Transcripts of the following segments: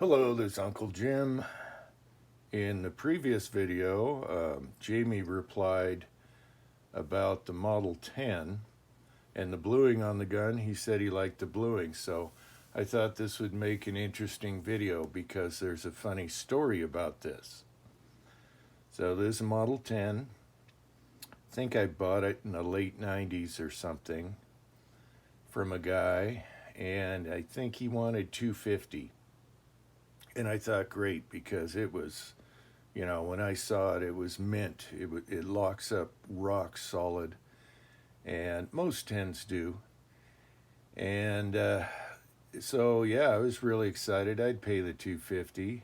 Hello, this is Uncle Jim. In the previous video, Jamie replied about the Model 10 and the bluing on the gun. He said he liked the bluing, so I thought this would make an interesting video because there's a funny story about this. So this is a Model 10. I think I bought it in the late 90s or something from a guy, and I think he wanted 250. And I thought, great, because it was, when I saw it, it was mint. It locks up rock solid, and most tens do. And so, yeah, I was really excited. I'd pay the 250.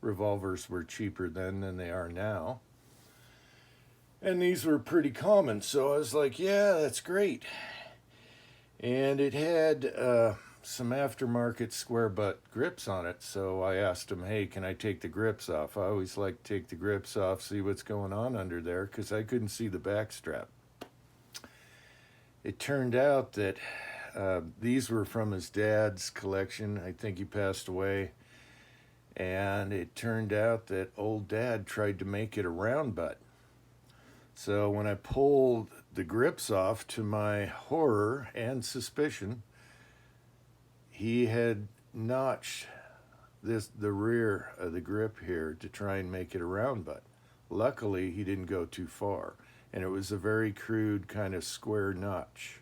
Revolvers were cheaper then than they are now. And these were pretty common, so I was like, yeah, that's great. And it had some aftermarket square butt grips on it, so I asked him, hey, can I take the grips off? I always like to take the grips off, see what's going on under there, because I couldn't see the back strap. It turned out that these were from his dad's collection. I think he passed away. And it turned out that old dad tried to make it a round butt. So when I pulled the grips off, to my horror and suspicion, he had notched the rear of the grip here to try and make it a round butt. Luckily, he didn't go too far, and it was a very crude kind of square notch.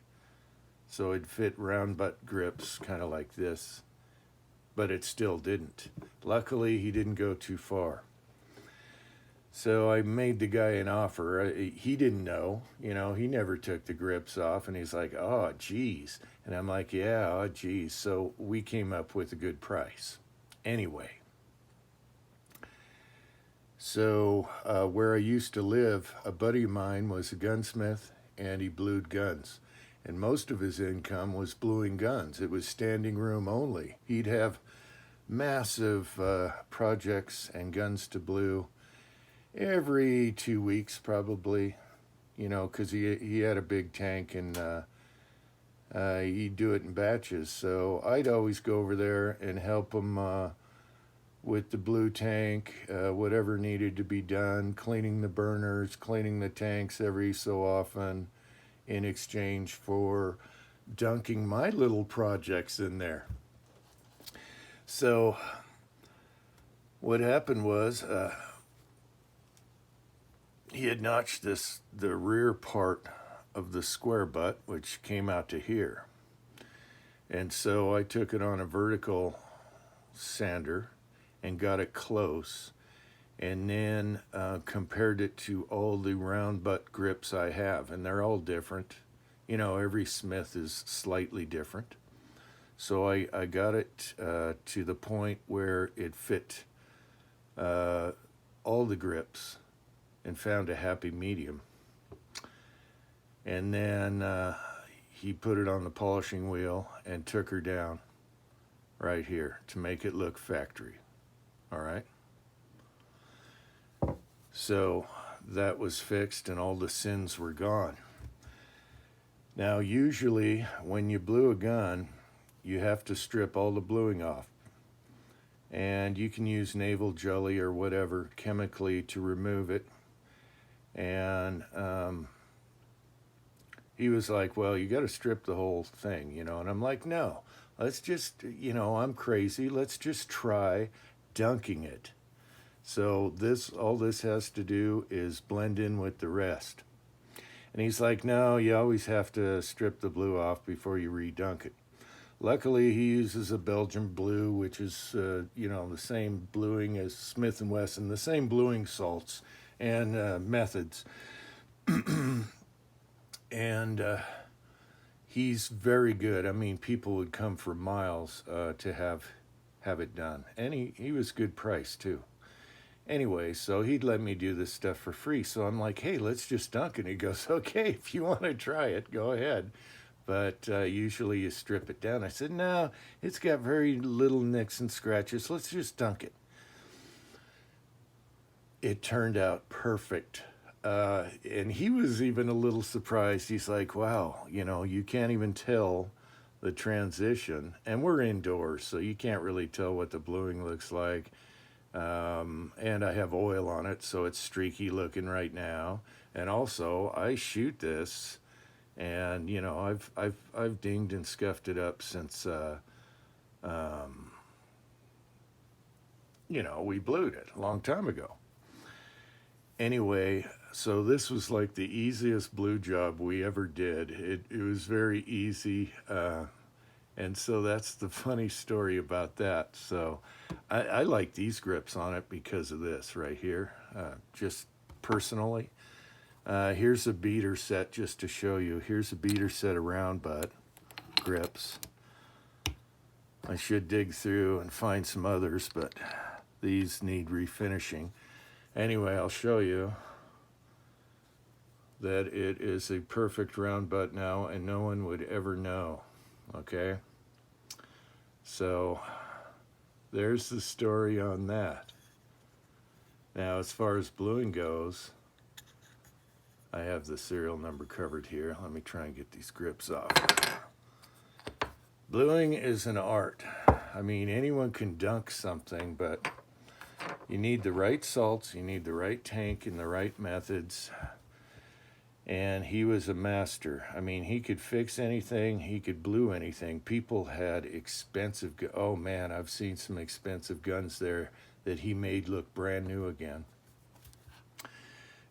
So it fit round butt grips kind of like this, but it still didn't. Luckily, he didn't go too far. So I made the guy an offer. He didn't know, he never took the grips off, and he's like, oh, geez. And I'm like, yeah, oh, geez. So we came up with a good price. Anyway, so where I used to live, a buddy of mine was a gunsmith, and he blued guns. And most of his income was bluing guns. It was standing room only. He'd have massive projects and guns to blue every 2 weeks probably, because he had a big tank, and he'd do it in batches. So I'd always go over there and help him with the blue tank, whatever needed to be done, cleaning the burners, cleaning the tanks every so often, in exchange for dunking my little projects in there. So what happened was, he had notched the rear part of the square butt, which came out to here. And so I took it on a vertical sander and got it close, and then compared it to all the round butt grips I have. And they're all different. Every Smith is slightly different. So I got it to the point where it fit all the grips, and found a happy medium. And then he put it on the polishing wheel and took her down right here to make it look factory. All right. So that was fixed, and all the sins were gone. Now, usually when you blue a gun, you have to strip all the bluing off. And you can use naval jelly or whatever chemically to remove it. And he was like, well, you got to strip the whole thing, and I'm like, no, let's just, I'm crazy. Let's just try dunking it. So all this has to do is blend in with the rest. And he's like, no, you always have to strip the blue off before you redunk it. Luckily, he uses a Belgian blue, which is, the same bluing as Smith & Wesson, the same bluing salts and methods. And he's very good. I mean, people would come for miles to have it done. And he was good price, too. Anyway, so he'd let me do this stuff for free. So I'm like, hey, let's just dunk it. He goes, okay, if you want to try it, go ahead. But usually you strip it down. I said, no, it's got very little nicks and scratches. Let's just dunk it. It turned out perfect. And he was even a little surprised. He's like, wow, you can't even tell the transition, and we're indoors, so you can't really tell what the bluing looks like. And I have oil on it, so it's streaky looking right now. And also, I shoot this, and you know, I've dinged and scuffed it up since you know, we blued it a long time ago. Anyway, so this was like the easiest blue job we ever did. It was very easy. And so that's the funny story about that. So I like these grips on it because of this right here, just personally. Here's a beater set just to show you. Here's a beater set of round butt grips. I should dig through and find some others, but these need refinishing. Anyway, I'll show you that it is a perfect round butt now, and no one would ever know. Okay? So there's the story on that. Now, as far as bluing goes, I have the serial number covered here. Let me try and get these grips off. Bluing is an art. I mean, anyone can dunk something, but you need the right salts, you need the right tank, and the right methods. And he was a master. I mean, he could fix anything, he could blue anything. People had expensive, oh man, I've seen some expensive guns there that he made look brand new again.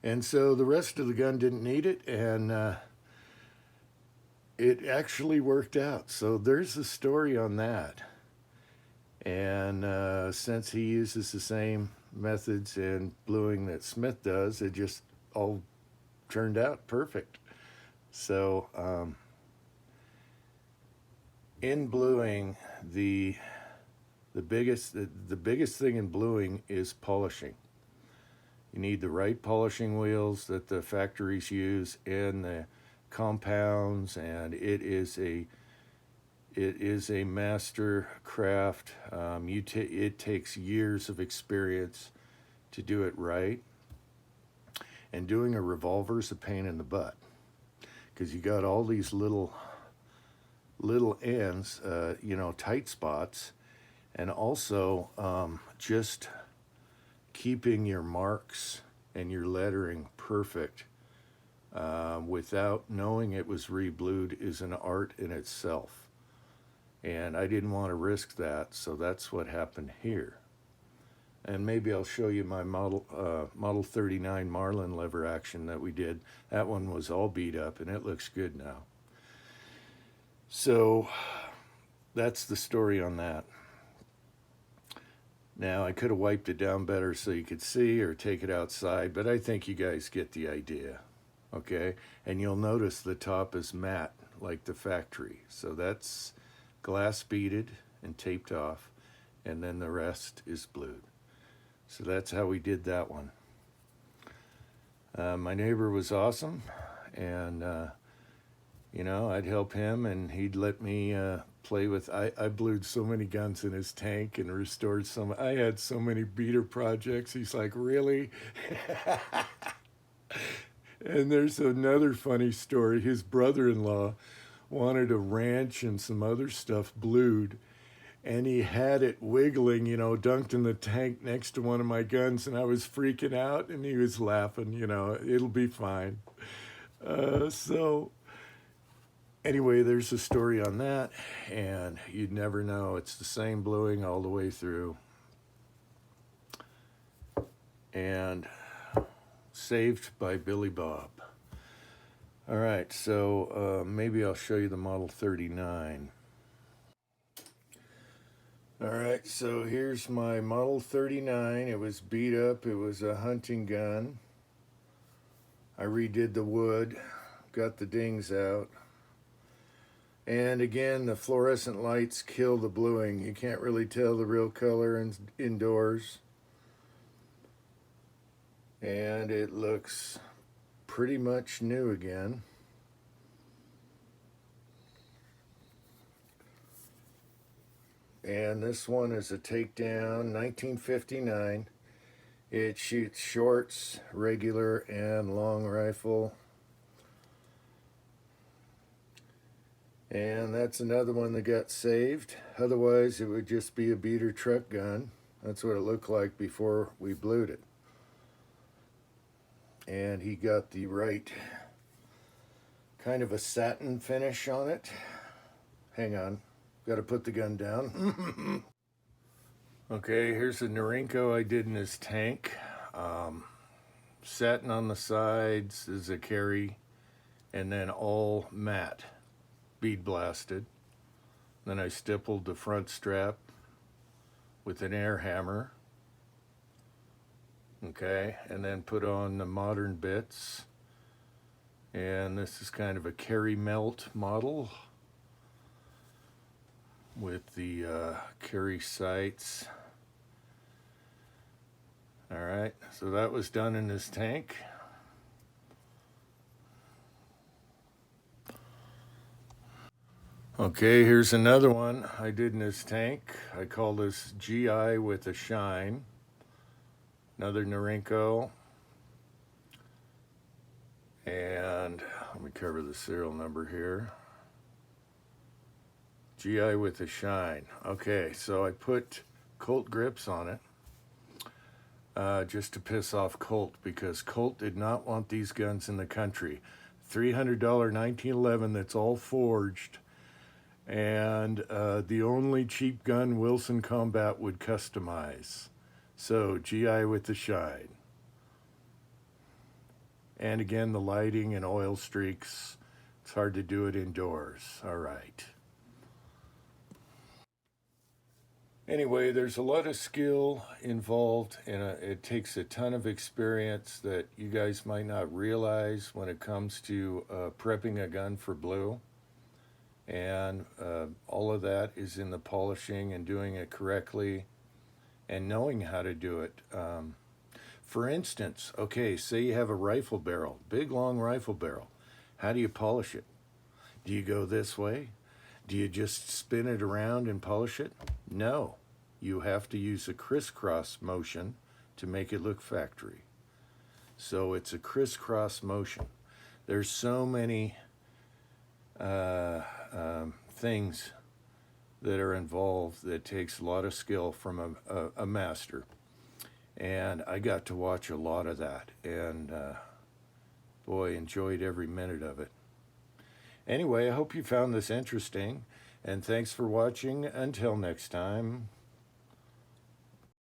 And so the rest of the gun didn't need it, and it actually worked out. So there's the story on that. And since he uses the same methods in bluing that Smith does, it just all turned out perfect. So in bluing, the biggest thing in bluing is polishing. You need the right polishing wheels that the factories use in the compounds, and it is a master craft. It takes years of experience to do it right. And doing a revolver is a pain in the butt, because you got all these little ends, you know, tight spots, and also just keeping your marks and your lettering perfect without knowing it was reblued is an art in itself. And I didn't want to risk that, so that's what happened here. And maybe I'll show you my Model 39 Marlin lever action that we did. That one was all beat up, and it looks good now. So that's the story on that. Now, I could have wiped it down better so you could see, or take it outside, but I think you guys get the idea, okay? And you'll notice the top is matte, like the factory. So that's glass beaded and taped off, and then the rest is blued. So that's how we did that one. My neighbor was awesome, and you know, I'd help him, and he'd let me play with. I blued so many guns in his tank and restored some. I had so many beater projects. He's like, really? And there's another funny story. His brother-in-law wanted a ranch and some other stuff blued, and he had it wiggling, you know, dunked in the tank next to one of my guns, and I was freaking out, and he was laughing, you know, it'll be fine. So anyway, there's a story on that, and you'd never know. It's the same bluing all the way through. And saved by Billy Bob. All right, so maybe I'll show you the Model 39. All right, so here's my Model 39. It was beat up. It was a hunting gun. I redid the wood, got the dings out. And again, the fluorescent lights kill the bluing. You can't really tell the real color indoors. And it looks pretty much new again. And this one is a takedown, 1959. It shoots shorts, regular, and long rifle. And that's another one that got saved. Otherwise, it would just be a beater truck gun. That's what it looked like before we blued it. And he got the right kind of a satin finish on it. Hang on, got to put the gun down. Okay, here's a Norinco I did in his tank. Satin on the sides is a carry, and then all matte, bead blasted. Then I stippled the front strap with an air hammer. Okay, and then put on the modern bits. And this is kind of a carry melt model with the carry sights. All right, so that was done in this tank. Okay, here's another one I did in this tank. I call this GI with a shine. Another Norinco. And let me cover the serial number here. GI with a shine. Okay, so I put Colt grips on it. Just to piss off Colt, because Colt did not want these guns in the country. $300 1911 that's all forged, and the only cheap gun Wilson Combat would customize. So GI with the shine. And again, the lighting and oil streaks, it's hard to do it indoors. All right. Anyway, there's a lot of skill involved, and it takes a ton of experience that you guys might not realize when it comes to prepping a gun for blue. And all of that is in the polishing and doing it correctly and knowing how to do it. For instance, okay, say you have a rifle barrel, big long rifle barrel. How do you polish it? Do you go this way? Do you just spin it around and polish it? No, you have to use a crisscross motion to make it look factory. So it's a crisscross motion. There's so many things that are involved that takes a lot of skill from a master. And I got to watch a lot of that, and boy, enjoyed every minute of it. Anyway, I hope you found this interesting, and thanks for watching. Until next time.